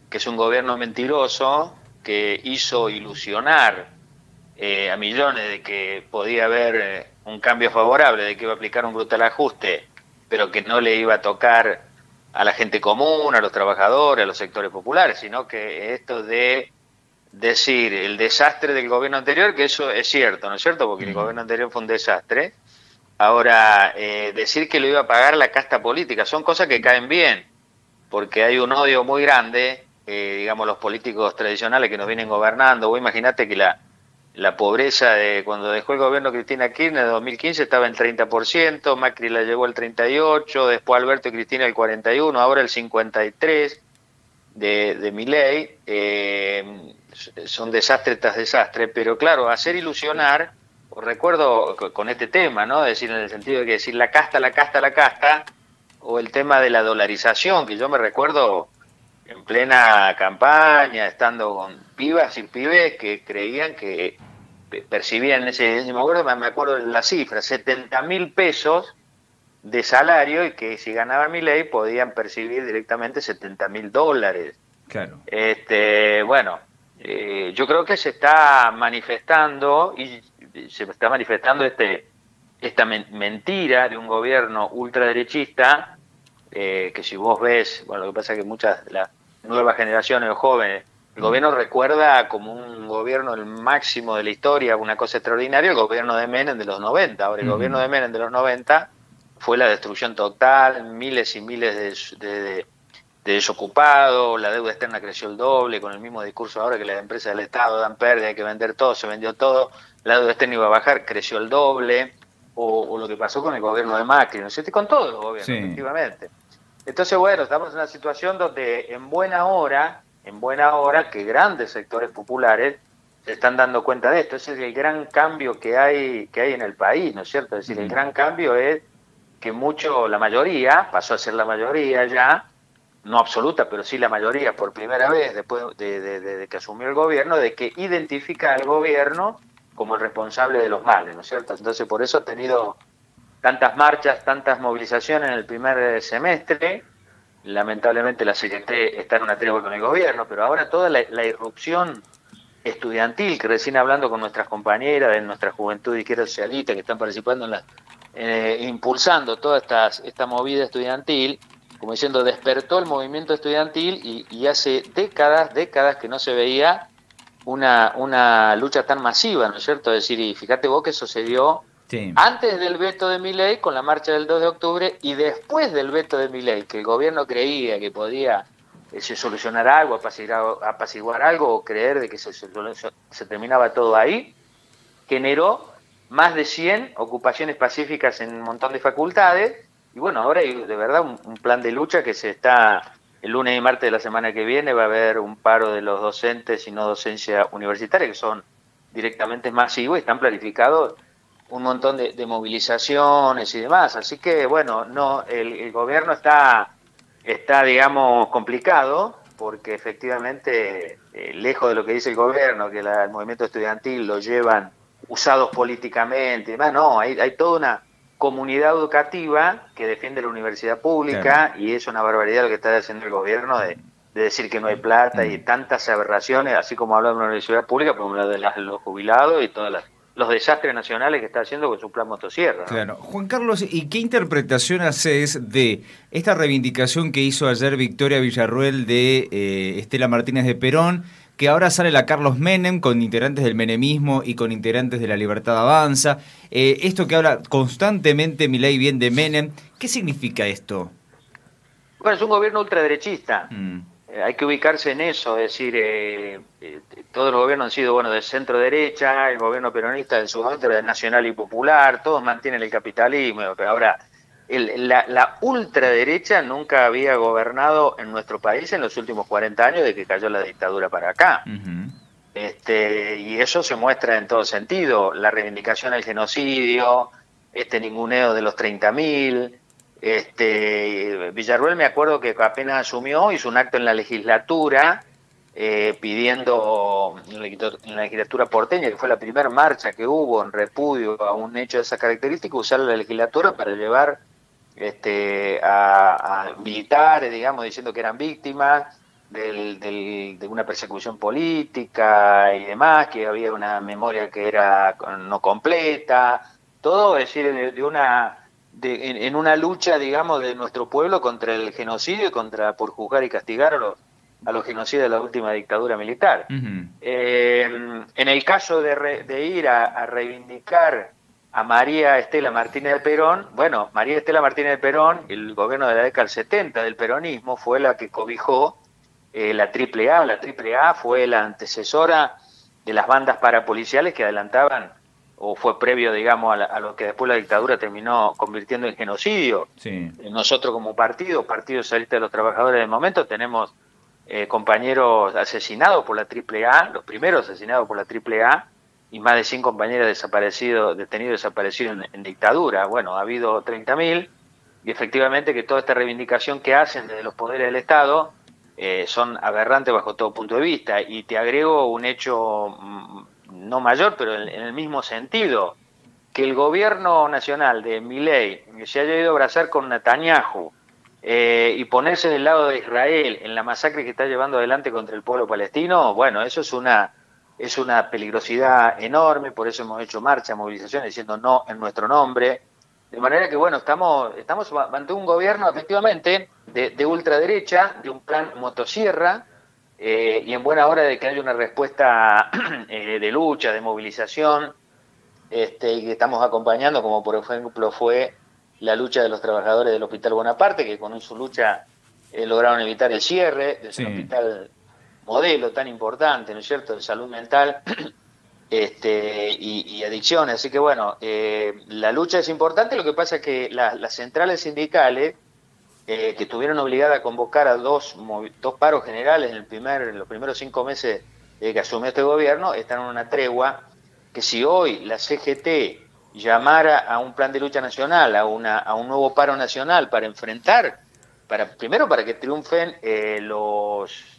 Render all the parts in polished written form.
que es un gobierno mentiroso que hizo ilusionar a millones de que podía haber un cambio favorable, de que iba a aplicar un brutal ajuste, pero que no le iba a tocar a la gente común, a los trabajadores, a los sectores populares, sino que esto de decir el desastre del gobierno anterior, que eso es cierto, ¿no es cierto? Porque el gobierno anterior fue un desastre. Ahora, decir que lo iba a pagar la casta política, son cosas que caen bien, porque hay un odio muy grande, digamos, los políticos tradicionales que nos vienen gobernando. Vos imaginate que la pobreza de cuando dejó el gobierno Cristina Kirchner en 2015 estaba en 30%, Macri la llevó al 38%, después Alberto y Cristina el 41%, ahora el 53% de Milei. Son desastre tras desastre, pero claro, hacer ilusionar, recuerdo con este tema, ¿no? Es decir, en el sentido de que decir la casta, la casta, la casta, o el tema de la dolarización, que yo me recuerdo en plena campaña, estando con pibas y pibes que creían que percibían me acuerdo de la cifra, 70.000 pesos de salario y que si ganaba Milei podían percibir directamente 70.000 dólares. Claro. Bueno, yo creo que se está manifestando esta mentira de un gobierno ultraderechista, que si vos ves, bueno, lo que pasa es que muchas de las nuevas generaciones o jóvenes, el gobierno recuerda como un gobierno el máximo de la historia, una cosa extraordinaria, el gobierno de Menem de los 90. Ahora, el gobierno de Menem de los 90 fue la destrucción total, miles y miles de desocupados, la deuda externa creció el doble, con el mismo discurso ahora que las empresas del Estado dan pérdida, hay que vender todo, se vendió todo, la deuda externa iba a bajar, creció el doble, o lo que pasó con el gobierno de Macri, ¿no es cierto? Y con todos los gobiernos, Sí. efectivamente. Entonces, bueno, estamos en una situación donde en buena hora, que grandes sectores populares se están dando cuenta de esto. Ese es el gran cambio que hay en el país, ¿no es cierto? Es decir, el gran cambio es que la mayoría, pasó a ser la mayoría ya, no absoluta, pero sí la mayoría, por primera vez después de que asumió el gobierno, de que identifica al gobierno como el responsable de los males, ¿no es cierto? Entonces, por eso ha tenido tantas marchas, tantas movilizaciones en el primer semestre. Lamentablemente la CGT está en una tregua con el gobierno, pero ahora toda la irrupción estudiantil, que recién hablando con nuestras compañeras de nuestra juventud izquierda socialista que están participando impulsando toda esta movida estudiantil, como diciendo, despertó el movimiento estudiantil y hace décadas que no se veía una lucha tan masiva, ¿no es cierto? Es decir, y fíjate vos que eso se dio Sí. antes del veto de Milei con la marcha del 2 de octubre y después del veto de Milei, que el gobierno creía que podía solucionar algo, apaciguar algo o creer de que se terminaba todo ahí, generó más de 100 ocupaciones pacíficas en un montón de facultades. Y bueno, ahora hay de verdad un plan de lucha que el lunes y martes de la semana que viene va a haber un paro de los docentes y no docencia universitaria, que son directamente masivos y están planificados un montón de movilizaciones y demás. Así que bueno, no, el gobierno digamos, complicado, porque efectivamente, lejos de lo que dice el gobierno, que el movimiento estudiantil lo llevan usados políticamente y demás, no, hay toda una comunidad educativa que defiende la universidad Claro. pública y es una barbaridad lo que está haciendo el gobierno de decir que no hay plata y tantas aberraciones, así como habla de una universidad pública, como habla de los jubilados y todos los desastres nacionales que está haciendo con su plan motosierra, ¿no? Claro. Juan Carlos, ¿y qué interpretación haces de esta reivindicación que hizo ayer Victoria Villarruel de Estela Martínez de Perón, que ahora sale la Carlos Menem con integrantes del menemismo y con integrantes de la Libertad Avanza? Esto que habla constantemente Milei bien de Menem, ¿qué significa esto? Bueno, es un gobierno ultraderechista. Mm. Hay que ubicarse en eso, es decir, todos los gobiernos han sido, bueno, de centro derecha, el gobierno peronista en su momento era nacional y popular, todos mantienen el capitalismo, pero ahora la ultraderecha nunca había gobernado en nuestro país en los últimos 40 años de que cayó la dictadura para acá. Ujú. Y eso se muestra en todo sentido, la reivindicación al genocidio, este ninguneo de los 30.000. Villarruel, me acuerdo que apenas asumió, hizo un acto en la legislatura pidiendo, en la legislatura porteña, que fue la primera marcha que hubo en repudio a un hecho de esa característica, usar la legislatura para llevar a militares, digamos, diciendo que eran víctimas. de una persecución política y demás, que había una memoria que era no completa, todo, es decir, en una lucha, digamos, de nuestro pueblo contra el genocidio y por juzgar y castigar a los genocidas de la última dictadura militar. En el caso de ir a reivindicar a María Estela Martínez de Perón, bueno, María Estela Martínez de Perón, el gobierno de la década del 70 del peronismo, fue la que cobijó la AAA. La AAA fue la antecesora de las bandas parapoliciales que adelantaban, o fue previo, digamos, a lo que después la dictadura terminó convirtiendo en genocidio. Sí. Nosotros como Partido Socialista de los Trabajadores del momento, tenemos compañeros asesinados por la AAA, los primeros asesinados por la AAA, y más de 100 compañeros detenidos desaparecidos en dictadura. Bueno, ha habido 30.000, y efectivamente que toda esta reivindicación que hacen desde los poderes del Estado son aberrantes bajo todo punto de vista. Y te agrego un hecho no mayor, pero en el mismo sentido, que el gobierno nacional de Milei se haya ido a abrazar con Netanyahu y ponerse del lado de Israel en la masacre que está llevando adelante contra el pueblo palestino, bueno, eso es una peligrosidad enorme. Por eso hemos hecho marcha, movilizaciones diciendo no en nuestro nombre. De manera que, bueno, estamos ante un gobierno efectivamente de ultraderecha, de un plan motosierra, y en buena hora de que haya una respuesta de lucha, de movilización, y que estamos acompañando, como por ejemplo fue la lucha de los trabajadores del Hospital Bonaparte, que con su lucha lograron evitar el cierre de ese hospital modelo tan importante, ¿no es cierto?, de salud mental y adicciones. Así que bueno, la lucha es importante. Lo que pasa es que las centrales sindicales, que estuvieron obligadas a convocar a dos paros generales en los primeros 5 meses que asumió este gobierno, están en una tregua, que si hoy la CGT llamara a un plan de lucha nacional, a un nuevo paro nacional para enfrentar, primero para que triunfen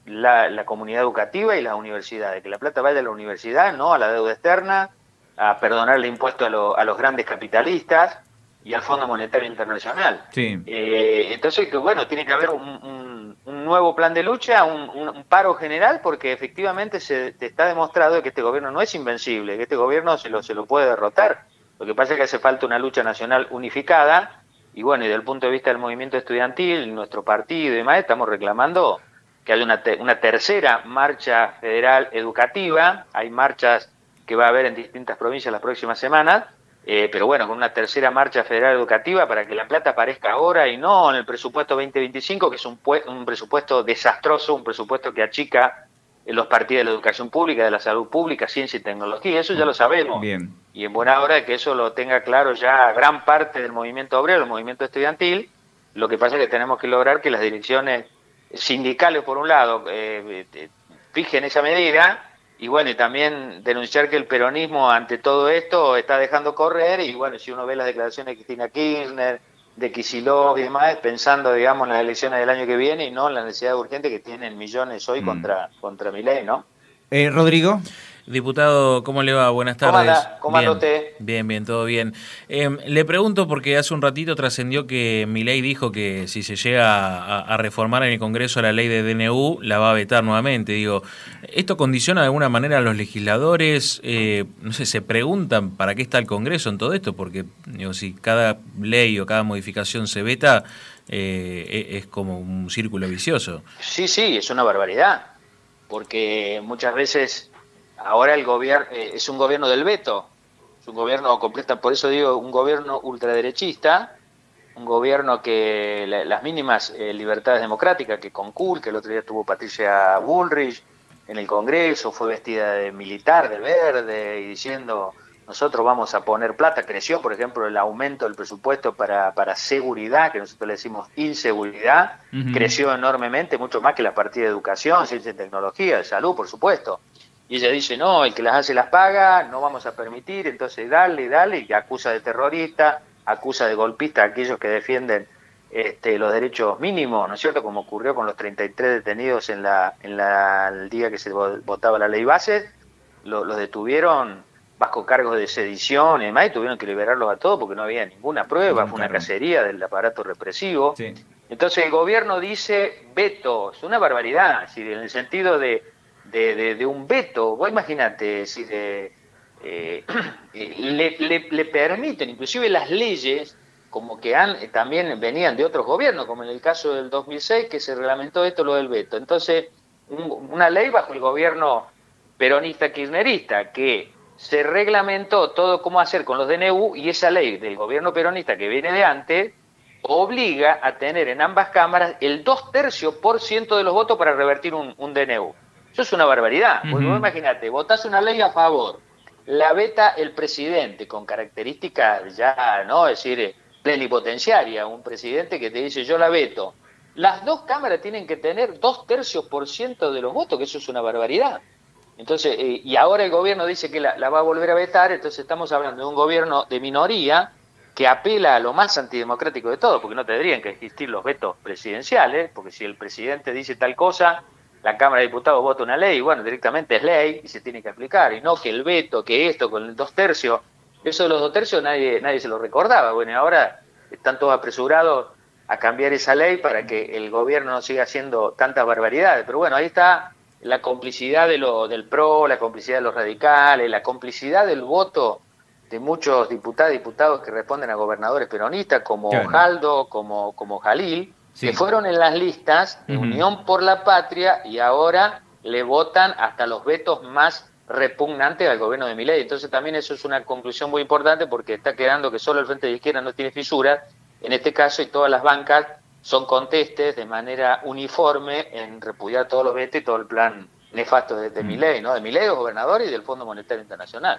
la comunidad educativa y las universidades, que la plata vaya a la universidad, no a la deuda externa, a perdonar el impuesto a los grandes capitalistas y al Fondo Monetario Internacional. Sí. Entonces, que bueno, tiene que haber un nuevo plan de lucha, un paro general, porque efectivamente se está demostrado que este gobierno no es invencible, que este gobierno se lo puede derrotar. Lo que pasa es que hace falta una lucha nacional unificada, y bueno, y desde el punto de vista del movimiento estudiantil, nuestro partido y demás, estamos reclamando que haya una tercera marcha federal educativa. Hay marchas que va a haber en distintas provincias las próximas semanas, pero bueno, con una tercera marcha federal educativa para que la plata aparezca ahora y no en el presupuesto 2025, que es un presupuesto desastroso, un presupuesto que achica los partidos de la educación pública, de la salud pública, ciencia y tecnología. Eso ya lo sabemos. Bien. Y en buena hora de que eso lo tenga claro ya gran parte del movimiento obrero, el movimiento estudiantil. Lo que pasa es que tenemos que lograr que las direcciones sindicales, por un lado, fijen esa medida, y bueno, y también denunciar que el peronismo ante todo esto está dejando correr. Y bueno, si uno ve las declaraciones de Cristina Kirchner, de Kicillof y demás, pensando, digamos, en las elecciones del año que viene y no en la necesidad urgente que tienen millones hoy contra Milei, ¿no? Rodrigo. Diputado, ¿cómo le va? Buenas tardes. ¿Cómo anda usted? Bien, todo bien. Le pregunto porque hace un ratito trascendió que Milei dijo que si se llega a reformar en el Congreso la ley de DNU, la va a vetar nuevamente. Digo, ¿esto condiciona de alguna manera a los legisladores? No sé, ¿se preguntan para qué está el Congreso en todo esto? Porque digo, si cada ley o cada modificación se veta, es como un círculo vicioso. Sí, es una barbaridad, porque muchas veces ahora el gobierno es un gobierno del veto, es un gobierno completo, por eso digo, un gobierno ultraderechista, un gobierno que las mínimas libertades democráticas que conculca. El otro día estuvo Patricia Bullrich en el Congreso, fue vestida de militar, de verde, y diciendo: nosotros vamos a poner plata. Creció, por ejemplo, el aumento del presupuesto para seguridad, que nosotros le decimos inseguridad, creció enormemente, mucho más que la partida de educación, ciencia y tecnología, de salud, por supuesto. Y ella dice: no, el que las hace las paga, no vamos a permitir. Entonces dale, y acusa de terrorista, acusa de golpista a aquellos que defienden los derechos mínimos, ¿no es cierto?, como ocurrió con los 33 detenidos el día que se votaba la ley base. Los detuvieron bajo cargos de sedición y demás, y tuvieron que liberarlos a todos porque no había ninguna prueba. Fue una cacería del aparato represivo. Sí. Entonces el gobierno dice veto, es una barbaridad, es decir, en el sentido de un veto. Vos imagínate, si le permiten, inclusive las leyes, como que también venían de otros gobiernos, como en el caso del 2006, que se reglamentó esto, lo del veto. Entonces, una ley bajo el gobierno peronista kirchnerista, que se reglamentó todo cómo hacer con los DNU, y esa ley del gobierno peronista que viene de antes obliga a tener en ambas cámaras el 2/3% de los votos para revertir un DNU. Eso es una barbaridad. Vos imagínate, votás una ley a favor, la veta el presidente con características ya, ¿no? Es decir, plenipotenciaria, un presidente que te dice yo la veto. Las dos cámaras tienen que tener 2/3% de los votos, que eso es una barbaridad. Entonces, y ahora el gobierno dice que la va a volver a vetar, entonces estamos hablando de un gobierno de minoría que apela a lo más antidemocrático de todo, porque no tendrían que existir los vetos presidenciales, porque si el presidente dice tal cosa, la Cámara de Diputados vota una ley, bueno, directamente es ley y se tiene que aplicar, y no que el veto, que esto con el 2/3, eso de los 2/3 nadie se lo recordaba. Bueno, y ahora están todos apresurados a cambiar esa ley para que el gobierno no siga haciendo tantas barbaridades. Pero bueno, ahí está la complicidad del PRO, la complicidad de los radicales, la complicidad del voto de muchos diputados que responden a gobernadores peronistas, como Jaldo, como Jalil, que fueron en las listas de Unión por la Patria y ahora le votan hasta los vetos más repugnantes al gobierno de Milei. Entonces también eso es una conclusión muy importante, porque está quedando que solo el Frente de Izquierda no tiene fisuras, en este caso, y todas las bancas son contestes de manera uniforme en repudiar todos los vetos y todo el plan nefasto de Milei, ¿no? De Milei, los gobernadores y del Fondo Monetario Internacional.